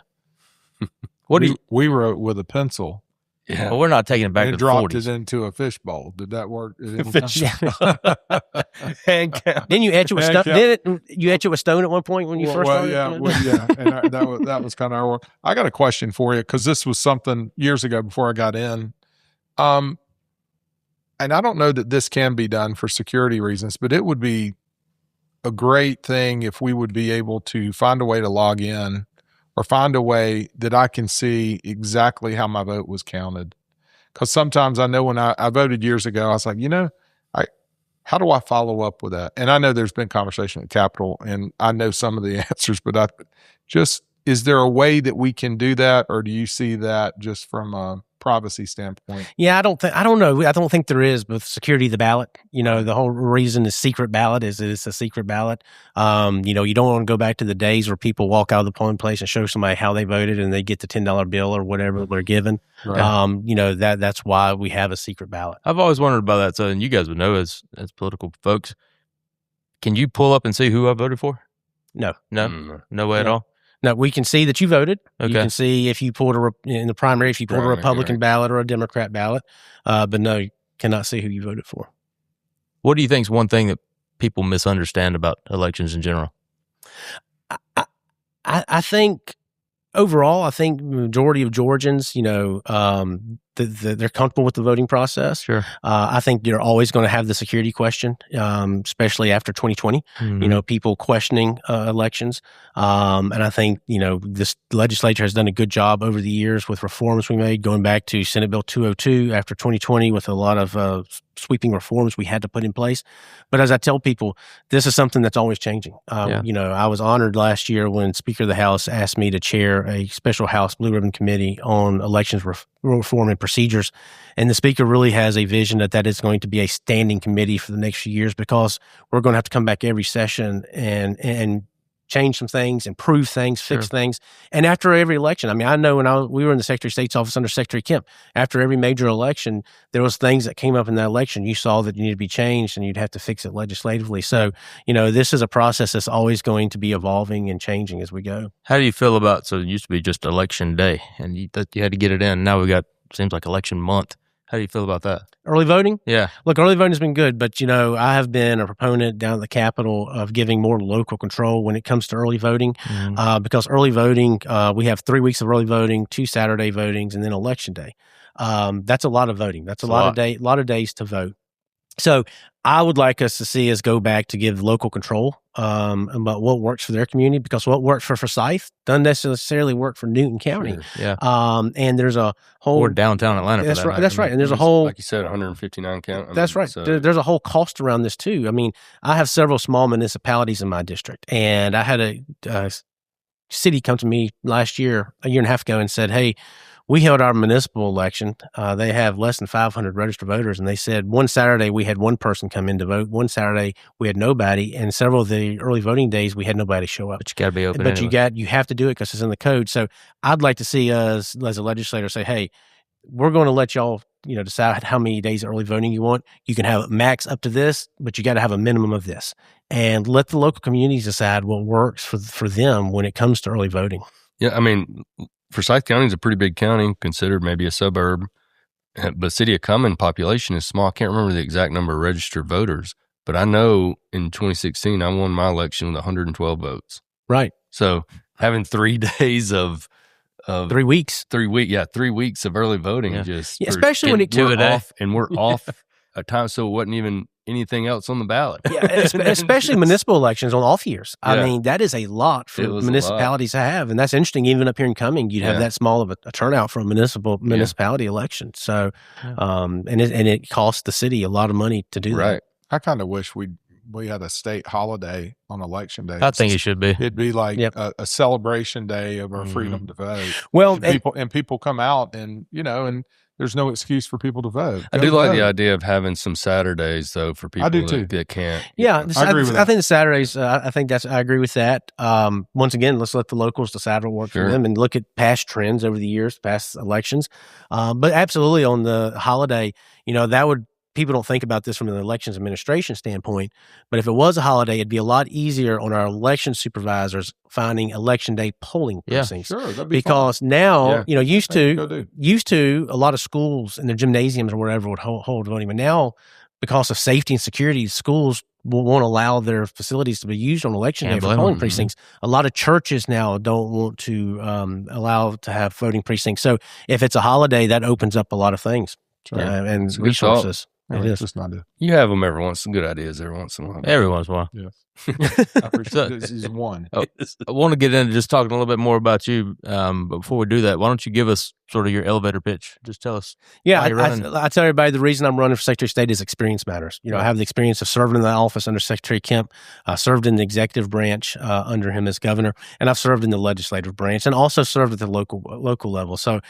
C: We wrote with a pencil.
A: Yeah. Well, we're not taking it back to the 40s.
C: Dropped it into a fishbowl. Did that work?
B: Then you etch it with stone. Didn't you etch it with stone at one point when you first started?
C: Yeah. And that was kind of our work. I got a question for you, because this was something years ago before I got in. And I don't know that this can be done for security reasons, but it would be a great thing if we would be able to find a way to log in, or find a way that I can see exactly how my vote was counted. Because sometimes I know when I voted years ago, I was like, how do I follow up with that? And I know there's been conversation at Capitol, and I know some of the answers, but is there a way that we can do that, or do you see that just from a privacy standpoint?
B: Yeah, I don't know. I don't think there is, but security of the ballot, the whole reason the secret ballot is it's a secret ballot. You don't want to go back to the days where people walk out of the polling place and show somebody how they voted and they get the $10 bill or whatever they're given. Right. That's why we have a secret ballot.
A: I've always wondered about that. So, and you guys would know as political folks, can you pull up and see who I voted for?
B: No.
A: No way at all?
B: No, we can see that you voted.
A: Okay.
B: You can see if you pulled in the primary, if you pulled a Republican ballot or a Democrat ballot. But no, you cannot see who you voted for.
A: What do you think is one thing that people misunderstand about elections in general?
B: I think overall, the majority of Georgians, they're comfortable with the voting process.
A: Sure.
B: I think you're always going to have the security question, especially after 2020, people questioning elections. And I think, this legislature has done a good job over the years with reforms we made, going back to Senate Bill 202 after 2020 with a lot of sweeping reforms we had to put in place. But as I tell people, this is something that's always changing. I was honored last year when Speaker of the House asked me to chair a special House Blue Ribbon Committee on elections reform and procedures. And the Speaker really has a vision that is going to be a standing committee for the next few years, because we're going to have to come back every session and change some things, improve things, fix things. And after every election, I know when we were in the Secretary of State's office under Secretary Kemp, after every major election, there was things that came up in that election you saw that needed to be changed, and you'd have to fix it legislatively. So, this is a process that's always going to be evolving and changing as we go.
A: How do you feel about, so it used to be just election day, and you had to get it in. Now we got, seems like election month. How do you feel about that?
B: Early voting?
A: Yeah.
B: Look, early voting has been good, but, I have been a proponent down at the Capitol of giving more local control when it comes to early voting, because early voting, we have 3 weeks of early voting, 2 Saturday votings, and then Election Day. That's a lot of voting. That's a lot of days to vote. So I would like us to see us go back to give local control about what works for their community, because what works for Forsyth doesn't necessarily work for Newton County.
A: Sure. Yeah.
B: And there's a whole...
A: Or downtown Atlanta.
B: That's
A: for that
B: right.
A: matter.
B: That's right. And there's a whole...
D: Like you said, 159 count.
B: That's right. So, there's a whole cost around this too. I have several small municipalities in my district, and I had a city come to me last year, a year and a half ago, and said, hey, we held our municipal election. They have less than 500 registered voters. And they said one Saturday we had one person come in to vote. One Saturday we had nobody. And several of the early voting days we had nobody show up.
A: But you got to be open
B: But you have to do it because it's in the code. So I'd like to see us as a legislator say, hey, we're going to let y'all, decide how many days of early voting you want. You can have max up to this, but you got to have a minimum of this. And let the local communities decide what works for them when it comes to early voting.
D: Yeah, Forsyth County is a pretty big county, considered maybe a suburb, but City of Cumming population is small. I can't remember the exact number of registered voters, but I know in 2016 I won my election with 112 votes.
B: Right.
D: So having 3 days of
B: 3 weeks.
D: 3 week, 3 weeks of early voting. Just
B: especially when
D: we're off, and we're off a time, so it wasn't even anything else on the ballot.
B: Especially municipal elections on off years. I mean, that is a lot for municipalities to have, and that's interesting. Even up here in Cumming, you'd have that small of a turnout for a municipality election. So, and it costs the city a lot of money to do that.
C: I kind of wish we had a state holiday on election day.
A: I think it should be.
C: It'd be like a celebration day of our freedom to vote.
B: Well,
C: people come out, and and there's no excuse for people to vote.
D: I do like the idea of having some Saturdays though for people that can't.
B: Yeah,
C: I agree with that.
B: I think the Saturdays. I agree with that. Once again, let's let the locals decide what works for them and look at past trends over the years, past elections. But absolutely on the holiday, that would. People don't think about this from an elections administration standpoint, but if it was a holiday, it'd be a lot easier on our election supervisors finding election day polling precincts.
C: Yeah, sure, that'd be
B: because fun. Now, used to a lot of schools in their gymnasiums or wherever would hold voting, but now because of safety and security, schools won't allow their facilities to be used on election day for polling precincts. A lot of churches now don't want to allow to have voting precincts. So if it's a holiday, that opens up a lot of things and resources.
C: It is just not
D: you have them some good ideas every once in a while.
A: Every once in a while.
C: Yeah. I appreciate this is one.
A: I want to get into just talking a little bit more about you. But before we do that, why don't you give us sort of your elevator pitch? Just tell us.
B: Yeah, I tell everybody the reason I'm running for Secretary of State is experience matters. I have the experience of serving in the office under Secretary Kemp. I served in the executive branch under him as governor, and I've served in the legislative branch, and also served at the local level. So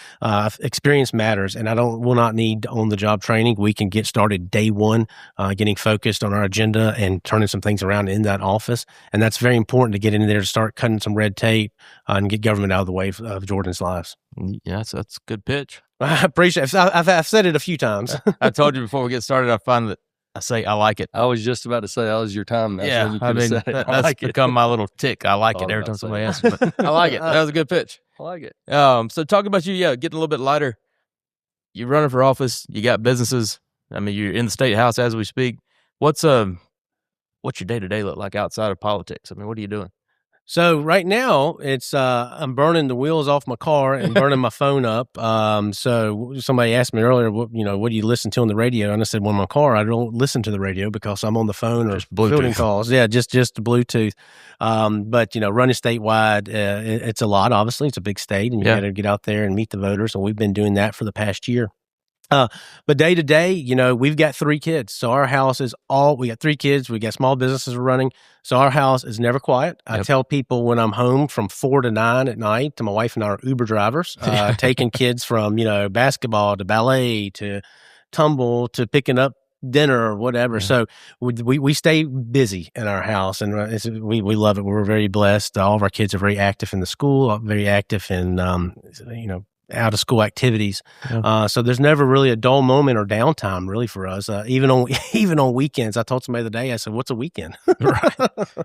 B: experience matters, and will not need on-the-job training. We can get started day one, getting focused on our agenda and turning some things around in that office. And that's very important to get in there to start cutting some red tape and get government out of the way of Georgians' lives.
A: Yeah, that's a good pitch.
B: I appreciate it. I've said it a few times.
A: I told you before we get started, I find that I say I like it.
D: I was just about to say that was your time.
A: That's that's become my little tick. I like it every time somebody asks me. But I like it. That was a good pitch.
D: I like it.
A: So talking about you, getting a little bit lighter. You're running for office. You got businesses. I mean, you're in the state house as we speak. What's your day-to-day look like outside of politics? I mean, what are you doing?
B: So right now, it's I'm burning the wheels off my car and burning my phone up. So somebody asked me earlier, what do you listen to on the radio? And I said, well, in my car, I don't listen to the radio because I'm on the phone or fielding calls. Yeah, just the Bluetooth. But running statewide, it's a lot. Obviously, it's a big state, and you got to get out there and meet the voters. And we've been doing that for the past year. But day to day, we've got 3 kids. So our house is we got 3 kids. We got small businesses we're running. So our house is never quiet. I tell people when I'm home from 4 to 9 at night to my wife and I are Uber drivers, taking kids from, basketball to ballet to tumble to picking up dinner or whatever. So we stay busy in our house, and we love it. We're very blessed. All of our kids are very active in the school, very active in, out of school activities. So there's never really a dull moment or downtime really for us. Even on weekends, I told somebody the other day, I said, what's a weekend?
A: Right.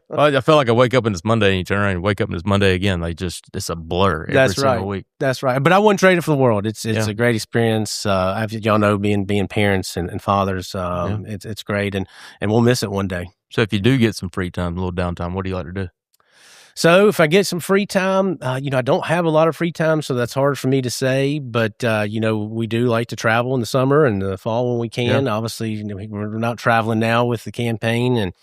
A: Well, I feel like I wake up and it's Monday and you turn around and wake up and it's Monday again. Like it's a blur every single week.
B: That's right. But I wouldn't trade it for the world. It's a great experience. Y'all know being parents and fathers, it's great. And we'll miss it one day.
A: So if you do get some free time, a little downtime, what do you like to do?
B: So if I get some free time, I don't have a lot of free time, so that's hard for me to say. But, we do like to travel in the summer and the fall when we can. Yeah. Obviously, we're not traveling now with the campaign, and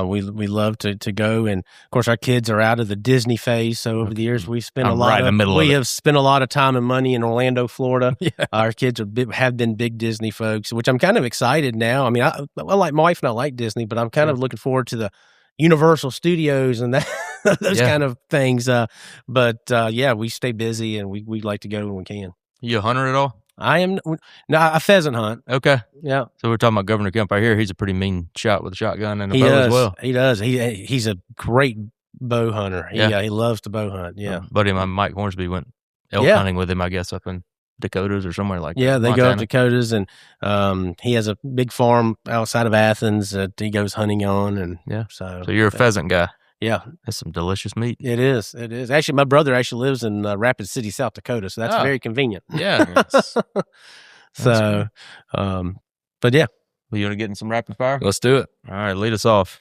B: we love to go. And, of course, our kids are out of the Disney phase. So over the years, we've spent have spent a lot of time and money in Orlando, Florida. Our kids have been big Disney folks, which I'm kind of excited now. I mean, I like my wife and I like Disney, but I'm kind of looking forward to the Universal Studios and that those kind of things. But we stay busy and we like to go when we can.
A: You a hunter at all?
B: I am a pheasant hunt.
A: Okay.
B: Yeah.
A: So we're talking about Governor Kemp right here. He's a pretty mean shot with a shotgun and a bow as well.
B: He does. He's a great bow hunter. He loves to bow hunt. Yeah.
A: Buddy of mine, Mike Hornsby, went elk hunting with him, I guess, up in Dakotas or somewhere like that.
B: Yeah, they go up Dakotas, and he has a big farm outside of Athens that he goes hunting on. And so
A: you're a pheasant guy.
B: Yeah.
A: That's some delicious meat.
B: It is. Actually, my brother actually lives in Rapid City, South Dakota, so that's very convenient.
A: Yeah.
B: So, but yeah.
A: Well, you want to get in some rapid fire?
D: Let's do it.
A: All right, lead us off.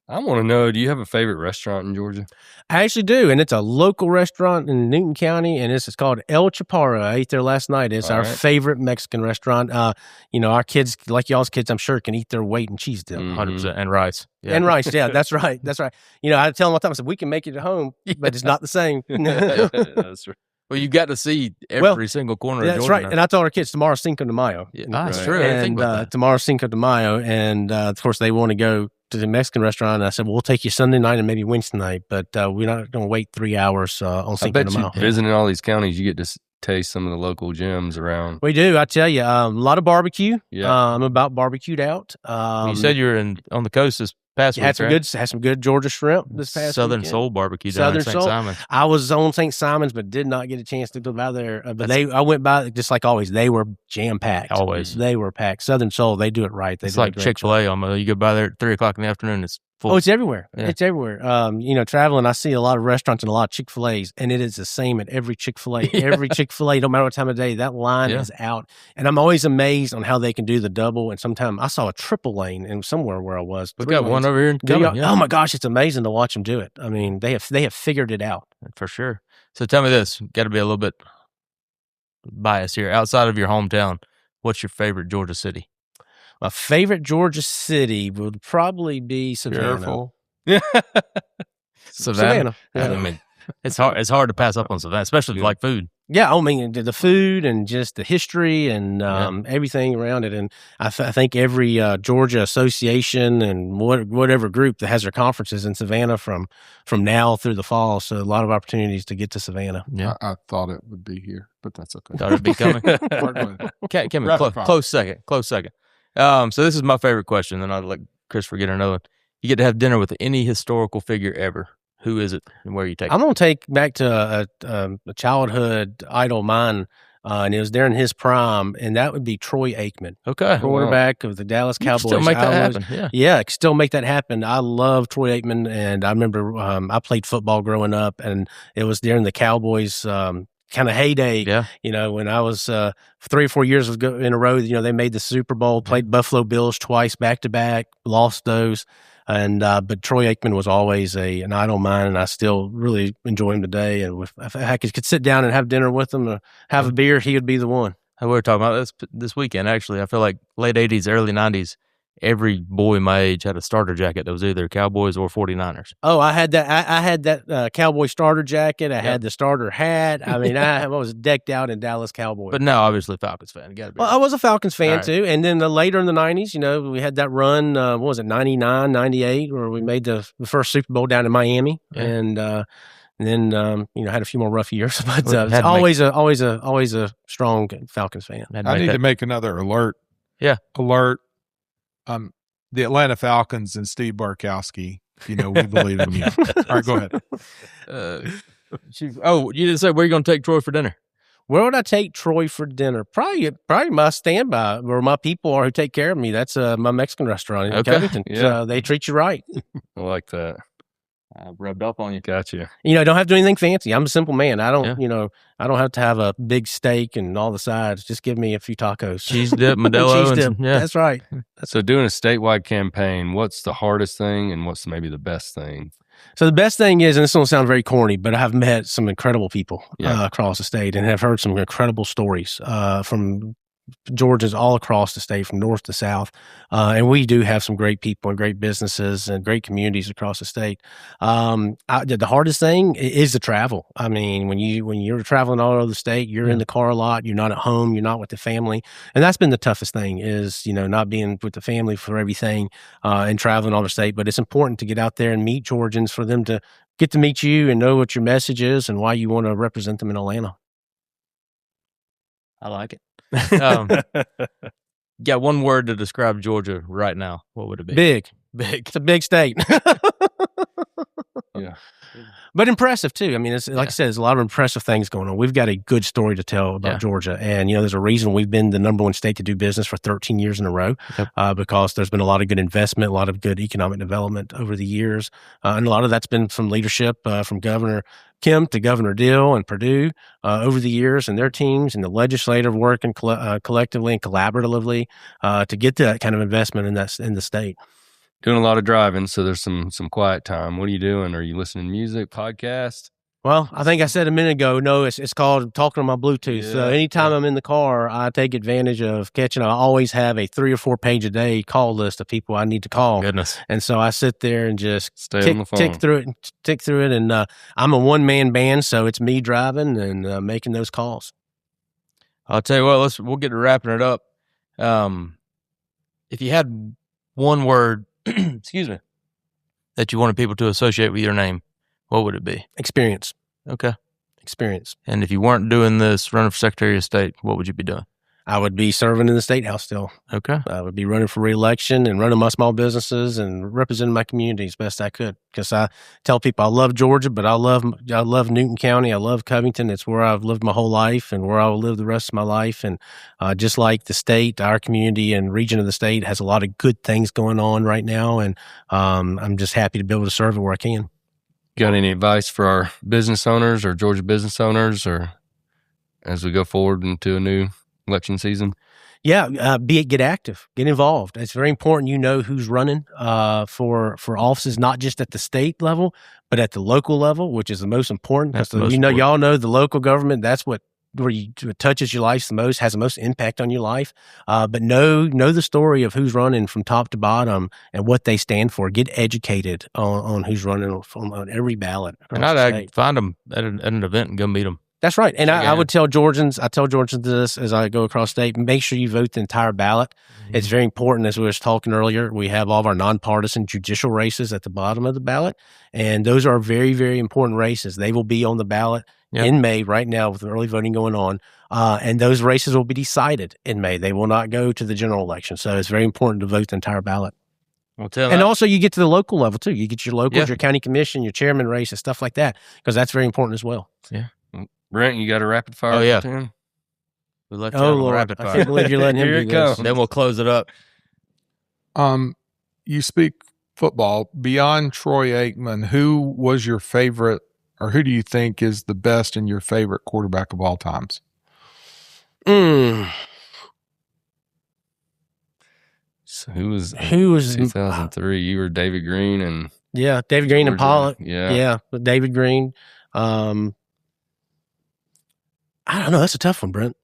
D: I want to know, do you have a favorite restaurant in Georgia?
B: I actually do, and it's a local restaurant in Newton County, and it's called El Chaparro. I ate there last night. It's our favorite Mexican restaurant. Our kids, like y'all's kids, I'm sure, can eat their weight in cheese dip.
A: 100%. And rice.
B: Yeah. And rice, yeah, that's right. That's right. I tell them all the time, I said, we can make it at home, but it's not the same.
A: That's right. Well, you got to see every single corner of Georgia.
B: That's right. And I told our kids, tomorrow's Cinco de Mayo.
A: Yeah, that's true.
B: And tomorrow's Cinco de Mayo. And, of course, they want to go to the Mexican restaurant. And I said, well, we'll take you Sunday night and maybe Wednesday night, but we're not going to wait 3 hours on Cinco de Mayo.
D: Visiting all these counties, you get to taste some of the local gems around.
B: We do. I tell you, a lot of barbecue. Yeah. I'm about barbecued out.
A: You said you were on the coast this past week,
B: had some good Georgia shrimp this past
A: Southern
B: weekend.
A: Soul barbecue down in St. Simons.
B: I was on St. Simons, but did not get a chance to go by there. But I went by just like always. They were jam packed.
A: Always,
B: they were packed. Southern Soul, they do it right.
A: It's like Chick-fil-A almost. You go by there at 3:00 in the afternoon. It's full.
B: Oh, it's everywhere.
A: Yeah.
B: It's everywhere. Traveling, I see a lot of restaurants and a lot of Chick-fil-A's, and it is the same at every Chick-fil-A. Every Chick-fil-A, no matter what time of day, that line is out. And I'm always amazed on how they can do the double. And sometimes I saw a triple lane in somewhere where I was.
A: We got one over here in Cumming.
B: Oh my gosh, it's amazing to watch them do it. I mean, they have figured it out
A: for sure. So tell me this: got to be a little bit biased here. Outside of your hometown, what's your favorite Georgia city?
B: My favorite Georgia city would probably be Savannah.
A: Savannah.
B: Yeah.
A: I mean, it's hard to pass up on Savannah, especially if you like food.
B: Yeah, I mean the food and just the history and everything around it. And I think every Georgia association and whatever group that has their conferences in Savannah from now through the fall. So a lot of opportunities to get to Savannah.
C: Yeah, I thought it would be here, but that's okay.
A: Thought it'd be coming. Close second. So this is my favorite question. Then I'll let Christopher get another one. You get to have dinner with any historical figure ever. Who is it, and where are you taking?
B: I'm going to take back to a childhood idol of mine, and it was during his prime, and that would be Troy Aikman.
A: Okay,
B: quarterback of the Dallas Cowboys.
A: Still make that happen.
B: Yeah, still make that happen. I love Troy Aikman, and I remember I played football growing up, and it was during the Cowboys. Kind of heyday, when I was 3 or 4 years in a row, they made the Super Bowl, played Buffalo Bills twice back to back, lost those. And but Troy Aikman was always an idol of mine, and I still really enjoy him today. And if I could sit down and have dinner with him or have a beer, he would be the one.
A: We were talking about this weekend, actually. I feel like late 80s, early 90s, every boy my age had a starter jacket that was either Cowboys or 49ers.
B: Oh, I had that. I had that Cowboy starter jacket. I had the starter hat. I mean, I was decked out in Dallas Cowboys.
A: But now, obviously, Falcons fan.
B: I was a Falcons fan too. And then later in the 90s, we had that run, what was it, 99, 98, where we made the first Super Bowl down in Miami. Yeah. And then, had a few more rough years. But always a strong Falcons fan.
C: I need to make another alert.
A: Yeah.
C: Alert. The Atlanta Falcons and Steve Barkowski, we believe in you. All right, go ahead.
A: You didn't say where you going to take Troy for dinner?
B: Where would I take Troy for dinner? Probably my standby where my people are who take care of me. That's my Mexican restaurant in Covington. Yeah. So they treat you right.
D: I like that.
A: I rubbed up on you.
D: Gotcha.
B: I don't have to do anything fancy. I'm a simple man. I don't, I don't have to have a big steak and all the sides. Just give me a few tacos.
A: Cheese dip, Modelo.
B: Cheese dip. That's right.
D: So doing a statewide campaign, what's the hardest thing and what's maybe the best thing?
B: So the best thing is, and this will sound very corny, but I have met some incredible people across the state and have heard some incredible stories from Georgians all across the state, from north to south. And we do have some great people and great businesses and great communities across the state. The hardest thing is the travel. I mean, when you're traveling all over the state, you're in the car a lot, you're not at home, you're not with the family. And that's been the toughest thing is, not being with the family for everything and traveling all over the state. But it's important to get out there and meet Georgians, for them to get to meet you and know what your message is and why you want to represent them in Atlanta.
A: I like it. Got one word to describe Georgia right now. What would it be?
B: Big. It's a big state.
C: Yeah.
B: But impressive too. I mean, it's like I said, there's a lot of impressive things going on. We've got a good story to tell about Georgia. And, there's a reason we've been the number one state to do business for 13 years in a row, because there's been a lot of good investment, a lot of good economic development over the years. And a lot of that's been from leadership from Governor Kemp to Governor Dill and Perdue over the years, and their teams and the legislative working collectively and collaboratively to get that kind of investment in the state.
D: Doing a lot of driving, so there's some quiet time. What are you doing? Are you listening to music, podcast?
B: Well, I think I said a minute ago, no, it's called talking on my Bluetooth.
D: Yeah,
B: So anytime I'm in the car, I take advantage of catching. I always have a 3 or 4 page a day call list of people I need to call.
A: Goodness.
B: And so I sit there and just
D: Stay on the phone.
B: tick through it. And I'm a one-man band, so it's me driving and making those calls.
A: I'll tell you what, we'll get to wrapping it up. If you had one word, excuse me, that you wanted people to associate with your name, what would it be?
B: Experience.
A: Okay.
B: Experience.
A: And if you weren't doing this, running for Secretary of State, what would you be doing?
B: I would be serving in the State House still.
A: Okay.
B: I would be running for re-election and running my small businesses and representing my community as best I could. Because I tell people I love Georgia, but I love Newton County. I love Covington. It's where I've lived my whole life and where I will live the rest of my life. And just like the state, our community and region of the state has a lot of good things going on right now. And I'm just happy to be able to serve it where I can.
D: Got any advice for our business owners or Georgia business owners, or as we go forward into a new election season?
B: Yeah, get active, get involved. It's very important you know who's running for offices, not just at the state level, but at the local level, which is the most important. Because y'all know the local government. That's what touches your life the most, has the most impact on your life. But know the story of who's running from top to bottom and what they stand for. Get educated on who's running on every ballot.
A: And I'd find them at an event and go meet them.
B: That's right. And I would tell Georgians, this as I go across state, make sure you vote the entire ballot. Mm-hmm. It's very important. As we were talking earlier, we have all of our nonpartisan judicial races at the bottom of the ballot. And those are very, very important races. They will be on the ballot in May right now with early voting going on. And those races will be decided in May. They will not go to the general election. So it's very important to vote the entire ballot. And also you get to the local level too. You get your locals, your county commission, your chairman races, stuff like that, because that's very important as well.
A: Yeah.
D: Brent, you got a rapid fire?
A: Oh, yeah.
B: We'll let Lord. Rapid fire. I can't believe you're letting him do this.
A: Then we'll close it up.
C: You speak football. Beyond Troy Aikman, who was your favorite, or who do you think is the best and your favorite quarterback of all times?
D: So who was 2003? You were David Green and
B: David Green and Pollock.
D: But
B: David Green. I don't know. That's a tough one, Brent.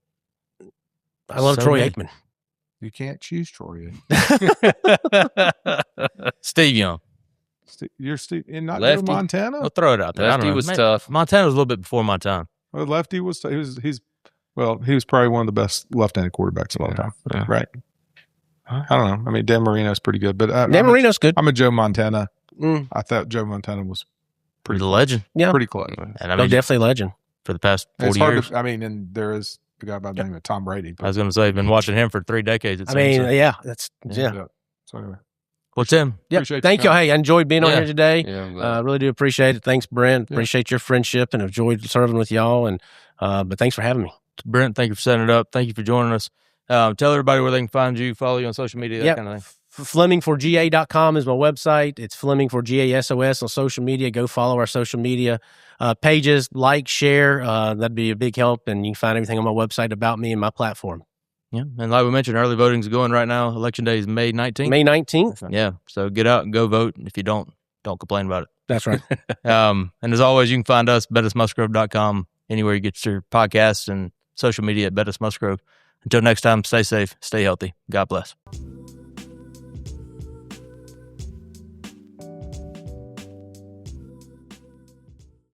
B: I love Troy Aikman.
C: You can't choose Troy Aikman.
A: Steve Young.
C: You're Steve, and not
D: Lefty.
C: Montana.
A: We'll throw it out there.
D: Lefty was tough.
A: Montana was a little bit before my time.
C: Well, Lefty was. He was probably one of the best left-handed quarterbacks of all time.
A: Yeah.
C: Right. I don't know. I mean, Dan Marino's pretty good, but
B: Dan Marino's good.
C: I'm a Joe Montana. I thought Joe Montana was
A: pretty legend.
B: Yeah,
C: pretty close.
A: And I mean,
B: definitely legend
A: for the past 40 years.
C: And there is a guy by the name of Tom Brady. But,
A: I was going to say, I've been watching him for 3 decades.
B: So that's.
C: So anyway.
A: Well, Tim.
B: Thank you. Hey, I enjoyed being on here today.
D: Yeah,
B: really do appreciate it. Thanks, Brent. Appreciate your friendship and enjoyed serving with y'all. And but thanks for having me.
A: Brent, thank you for setting it up. Thank you for joining us. Tell everybody where they can find you, follow you on social media, that kind of thing.
B: FlemingforGA.com is my website. It's Fleming for GASOS on social media. Go follow our social media pages, like, share. That'd be a big help. And you can find everything on my website about me and my platform.
A: Yeah. And like we mentioned, early voting's going right now. Election day is May 19th.
B: May 19th.
A: Yeah. So get out and go vote. And if you don't complain about it.
B: That's right.
A: And as always, you can find us, BettisMusgrove.com, anywhere you get your podcasts and social media at Bettis Musgrove. Until next time, stay safe, stay healthy. God bless.